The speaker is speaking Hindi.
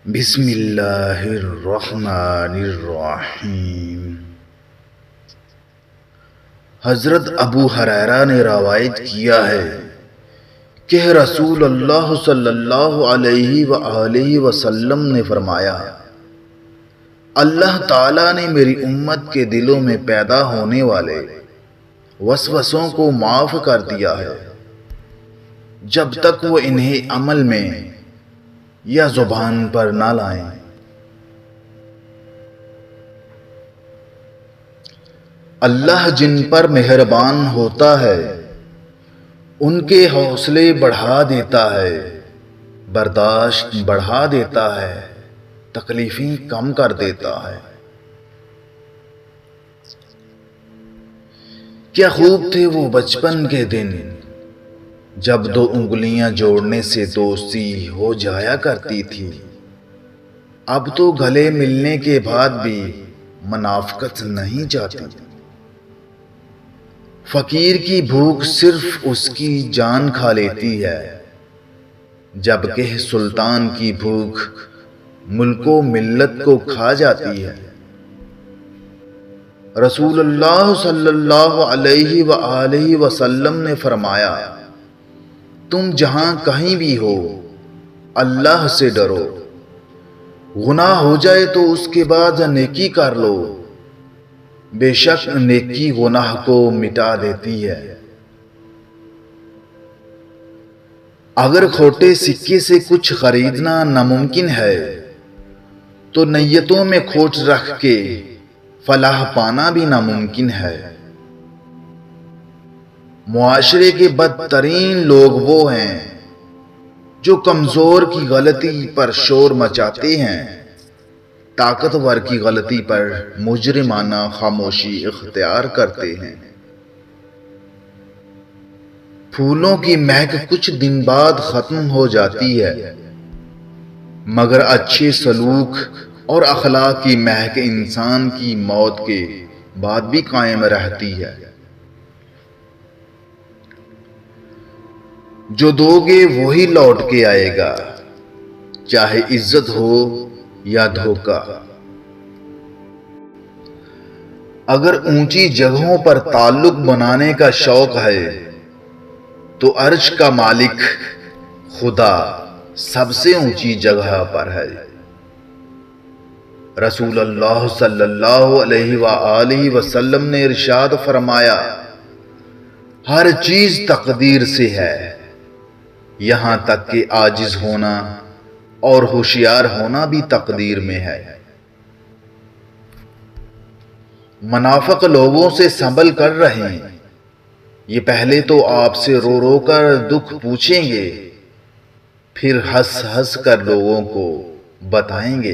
बिस्मिल्लाहिर्रहमानिर्रहीम। हज़रत अबू हुरैरा ने रवायत किया है कि रसूल अल्लाह सल्लल्लाहु अलैहि वसल्लम ने फरमाया, अल्लाह ताला ने मेरी उम्मत के दिलों में पैदा होने वाले वसवसों को माफ़ कर दिया है जब तक वो इन्हें अमल में या ज़ुबान पर ना लाएं। अल्लाह जिन पर मेहरबान होता है उनके हौसले बढ़ा देता है, बर्दाश्त बढ़ा देता है, तकलीफें कम कर देता है। क्या खूब थे वो बचपन के दिन जब दो उंगलियां जोड़ने से दोस्ती हो जाया करती थी। अब तो गले मिलने के बाद भी मुनाफकत नहीं जाती। फकीर की भूख सिर्फ उसकी जान खा लेती है, जबकि सुल्तान की भूख मुल्को मिल्लत को खा जाती है। रसूलुल्लाह सल्लल्लाहु अलैहि वसल्लम ने फरमाया, तुम जहां कहीं भी हो अल्लाह से डरो। गुनाह हो जाए तो उसके बाद नेकी कर लो, बेशक नेकी गुनाह को मिटा देती है। अगर खोटे सिक्के से कुछ खरीदना नामुमकिन है तो नियतों में खोट रख के फलाह पाना भी नामुमकिन है। मुआशरे के बदतरीन लोग वो हैं जो कमजोर की गलती पर शोर मचाते हैं, ताकतवर की गलती पर मुजरिमाना खामोशी इख्तियार करते हैं। फूलों की महक कुछ दिन बाद खत्म हो जाती है, मगर अच्छे सलूक और अखलाक की महक इंसान की मौत के बाद भी कायम रहती है। जो दोगे वही लौट के आएगा, चाहे इज्जत हो या धोखा। अगर ऊंची जगहों पर ताल्लुक बनाने का शौक है तो अर्श का मालिक खुदा सबसे ऊंची जगह पर है। रसूलुल्लाह सल्लल्लाहु अलैहि वसल्लम ने इरशाद फरमाया, हर चीज तकदीर से है, यहां तक कि आजिज होना और होशियार होना भी तकदीर में है। मुनाफिक लोगों से संभल कर रहें, ये पहले तो आपसे रो रो कर दुख पूछेंगे, फिर हंस हंस कर लोगों को बताएंगे।